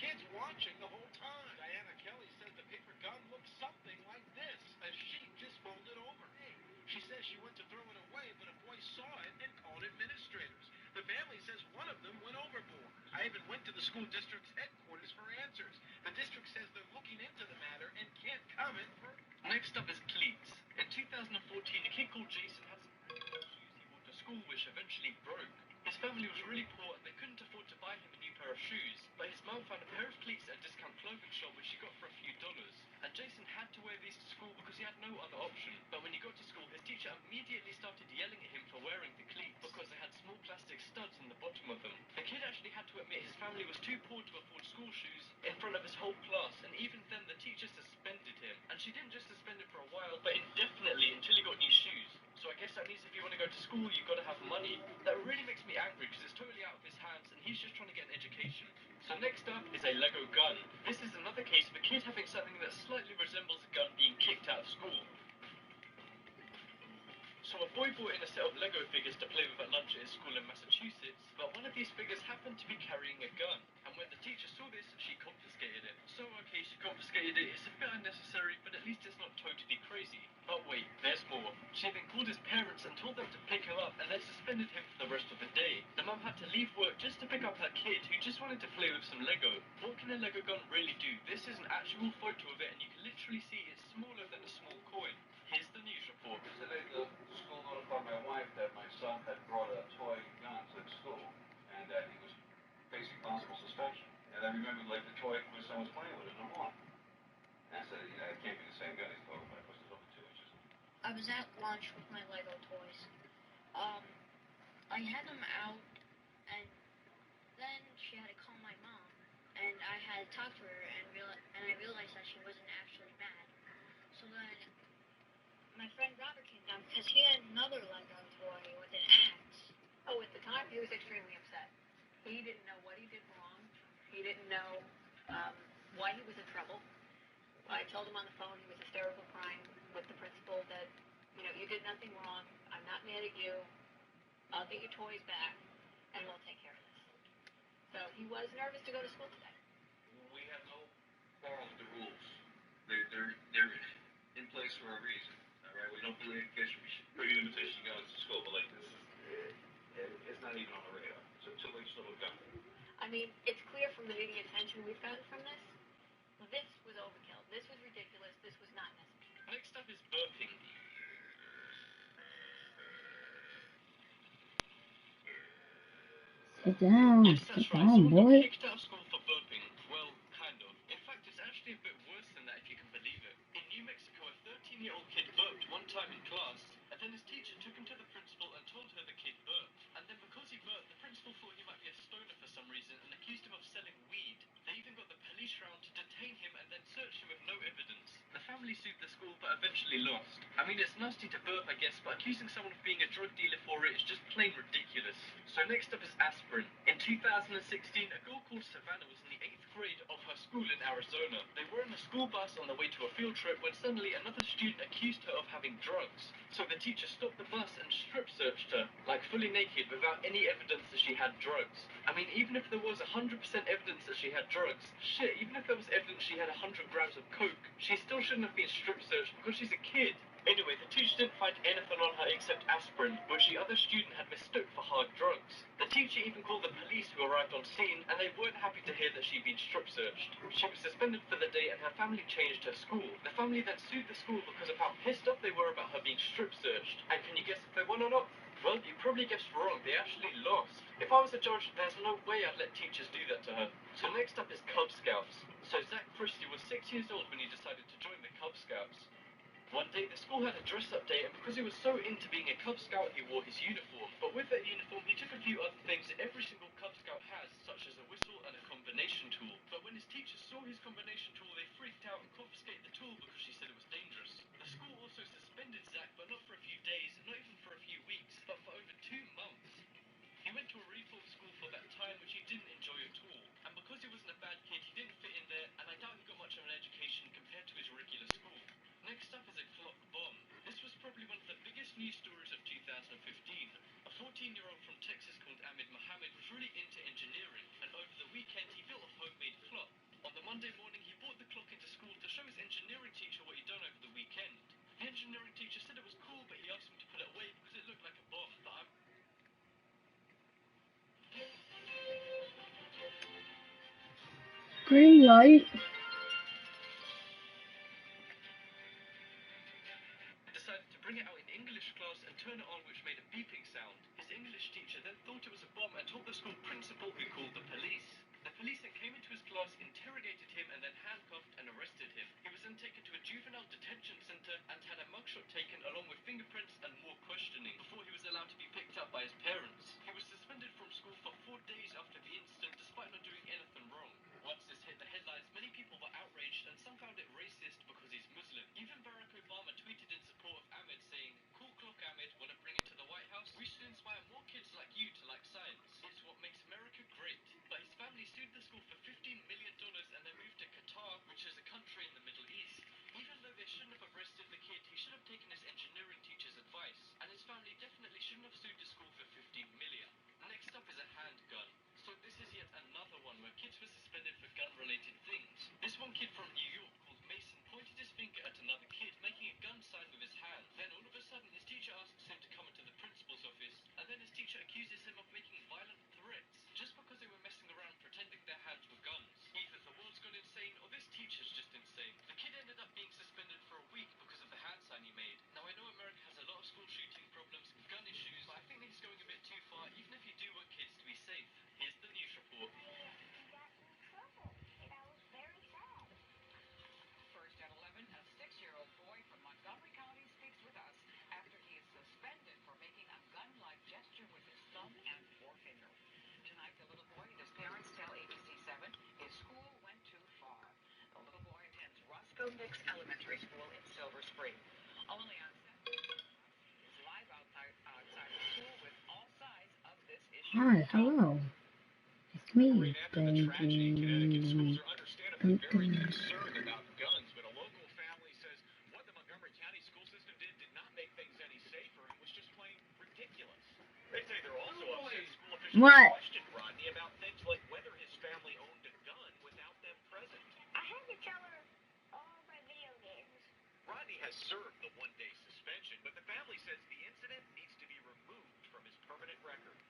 kids watching the whole time. Diana Kelly says the paper gun looks something like this, a sheet just folded over. She says she went to throw it away, but a boy saw it and called administrators. The family says one of them went overboard. I even went to the school district's headquarters for answers. The district says they're looking into the matter and can't comment for... Next up is cleats. In 2014, a kid called Jason had some really old shoes he wore to school which eventually broke. His family was really poor and they couldn't afford to buy him a new pair of shoes, but his mum found a pair of cleats at a discount clothing shop which she got for a few dollars. And Jason had to wear these to school because he had no other option. But when he got to school, his teacher immediately started yelling at him for wearing the cleats because they had small plastic studs in the bottom of them. The kid actually had to admit his family was too poor to afford school shoes in front of his whole class, and even then the teacher suspended him. And she didn't just suspend him for a while, but indefinitely until he got new shoes. So I guess that means if you want to go to school, you've got to have money. That really makes me angry because it's totally out of his hands and he's just trying to get an education. So next up is a Lego gun. This is another case of a kid having something that slightly resembles a gun being kicked out of school. So a boy brought in a set of Lego figures to play with at lunch at his school in Massachusetts, but one of these figures happened to be carrying a gun. And when the teacher saw this, she confiscated it. So okay, she confiscated it, it's a bit unnecessary, but at least it's not totally crazy. But wait, there's more. She then called his parents and told them to pick him up and then suspended him for the rest of the day. The mum had to leave work just to pick up her kid who just wanted to play with some Lego. What can a Lego gun really do? This is an actual photo of it and you can literally see it's smaller than a small coin. Here's the news report. Today the school notified my wife that my son had brought a toy gun to the school and that he was facing possible suspension. And I remembered like the toy my son was playing with it no more. And I said, it can't be the same gun. He's told my was over 2 inches. I was at lunch with my Lego toys. I had them out, and then she had to call my mom, and I had to talk to her, and I realized that she wasn't actually mad. So then my friend Robert came down because he had another Lego toy with an axe. Oh, at the time, he was extremely upset. He didn't know what he did wrong. He didn't know why he was in trouble. I told him on the phone he was hysterical crying with the principal that, you did nothing wrong. I'm not mad at you. I'll get your toys back, and we'll take care of this. So he was nervous to go to school today. We have no quarrel with the rules. They're in place for a reason. All right, we don't believe kids should be bringing invitation guns to school, but like this, it's not even on the radar. It's a two-inch little gun. I mean, it's clear from the media attention we've gotten from this. This was overkill. This was ridiculous. This was not necessary. Next up is burping. Sit down. Yes, that's Sit right. down, Someone got boy. kicked out of school for burping. Well, kind of. In fact, it's actually a bit worse than that if you can believe it. In New Mexico, a 13-year-old kid burped one time in class, and then his teacher took him to the principal and told her the kid burped. And then because he burped, the principal thought he might be a stoner for some reason and accused him of selling weed. They even got the police round to detain him and then search him with no evidence. The family sued the school but eventually lost. I mean, it's nasty to burp, I guess, but accusing someone of being a drug dealer for it is just plain ridiculous. So next up is aspirin. In 2016, a girl called Savannah was in the 8th grade of her school in Arizona. They were in a school bus on the way to a field trip when suddenly another student accused her of having drugs. So the teacher stopped the bus and strip searched her, like fully naked, without any evidence that she had drugs. I mean, even if there was 100% evidence that she had drugs, shit, even if there was evidence she had 100 grams of coke, she still shouldn't have been strip searched because she's a kid. Anyway, the teacher didn't find anything on her except aspirin, which the other student had mistook for hard drugs. The teacher even called the police who arrived on scene, and they weren't happy to hear that she'd been strip searched. She was suspended for the day and her family changed her school. The family then sued the school because of how pissed off they were about her being strip searched. And can you guess if they won or not? Well, you probably guessed wrong. They actually lost. If I was a judge, there's no way I'd let teachers do that to her. So next up is Cub Scouts. So Zach Christie was 6 years old when he decided to join the Cub Scouts. One day, the school had a dress-up day, and because he was so into being a Cub Scout, he wore his uniform. But with that uniform, he took a few other things that every single Cub Scout has, such as a whistle and a combination tool. But when his teachers saw his combination tool, they freaked out and confiscated the tool because she said it was dangerous. The school also suspended Zach, but not for a few days, not even for a few weeks, but for over 2 months. He went to a reform school for that time, which he didn't enjoy at all. And because he wasn't a bad kid, he didn't fit in there, and I doubt he got much of an education compared to his regular school. Next up is a clock bomb. This was probably one of the biggest news stories of 2015. A 14-year-old from Texas called Ahmed Mohammed was really into engineering, and over the weekend he built a homemade clock. Green light. Decided to bring it out in English class and turn it on, which made a beeping sound. His English teacher then thought it was a bomb and told the school principal, who called the police. The police then came into his class, interrogated him, and then handcuffed and arrested him. He was then taken to a juvenile detention center and had a mugshot taken along with fingerprints and more questioning before he was allowed to be picked up by his parents. He was suspended from school for 4 days after the incident, despite not doing anything wrong. Once this hit the headlines, many people were outraged and some found it racist because he's Muslim. Even Barack Obama tweeted in support of Ahmed, saying, "Cool clock, Ahmed, want to bring it to the White House? We should inspire more kids like you to like science. It's what makes America great." But his family sued the school for $15 million and then moved to Qatar, which is a country in the Middle East. Even though they shouldn't have arrested the kid, he should have taken his engineering teacher's advice, and his family definitely shouldn't have sued the school for $15 million. Next up is a handgun. So this is yet another one where kids were suspended for gun-related things. This one kid from New York called Mason pointed his finger at another kid, making a gun sign with his hand. Then all of a sudden, his teacher asks him to come into the principal's office, and then his teacher accuses him of making violent threats just because they were messing around pretending their hands were guns. Either the world's gone insane or this teacher's just insane. The kid ended up being suspended for a week because of the hand sign he made. Now I know America has a lot of school shooting problems and gun issues, but I think that he's going a bit too far, even if you do want kids to be safe. Here's the news report. First at 11, a 6-year-old boy from Montgomery County speaks with us after he is suspended for making a gun-like gesture with his thumb and forefinger. Tonight, the little boy and his parents tell ABC7 his school went too far. The little boy attends Roscoe Nix Elementary School in Silver Spring. Only on Saturday, is live outside the school with all sides of this issue. Hi, hello. It's me, After the tragedy, Connecticut schools are understandably very concerned about guns, but a local family says what the Montgomery County school system did not make things any safer and was just plain ridiculous. They say they're also upset school officials questioned Rodney about things like whether his family owned a gun without them present. I had to tell her all my video games. Rodney has served the one-day suspension, but the family says the incident needs to be removed from his permanent record.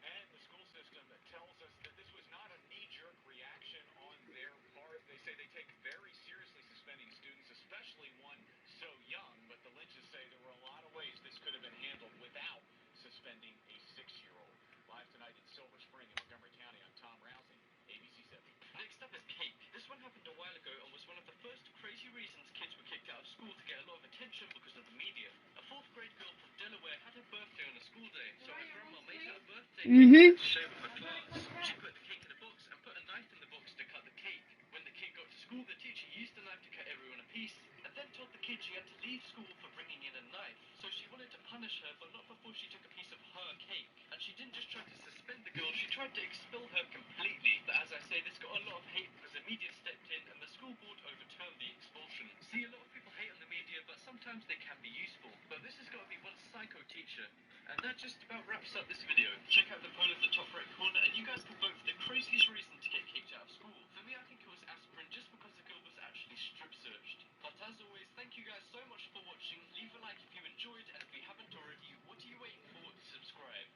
And the school system tells us that this was not a knee-jerk reaction on their part. They say they take very seriously suspending students, especially one so young, but the Lynches say there were a lot of ways this could have been handled without suspending a 6-year-old. Live tonight in Silver Spring in Montgomery County, I'm Tom Rousey, ABC7. Next up is cake. This one happened a while ago and was one of the first crazy reasons kids were kicked out of school to get a lot of attention because of the media. A 4th grade girl from Delaware had her birthday on a school day, so her grandma made her a birthday cake to share with her class. She put the cake in a box and put a knife in the box to cut the cake. When the kid got to school, the teacher used the knife to cut everyone a piece, and then told the kid she had to leave school for bringing in a knife. So she wanted to punish her, but not before she took a piece of her cake. And she didn't just try to suspend the girl, she tried to expel her completely. But as I say, this got a lot of hate because the media stepped in and the school board overturned the expulsion. See, a lot of people hate on the media, but sometimes they can be useful. But this has got to be one psycho teacher. And that just about wraps up this video. Check out the poll in the top right corner, and you guys can vote for the craziest reason to get kicked out of school. For me, I think it was aspirin, just because the girl was actually strip searched. But as always, thank you guys so much for watching. Leave a like if you enjoyed, and if you haven't already, what are you waiting for to subscribe?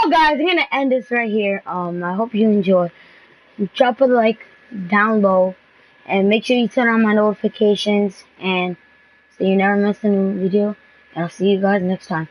So guys, I'm gonna end this right here. I hope you enjoy. Drop a like down low, and make sure you turn on my notifications, and so you never miss a new video. And I'll see you guys next time.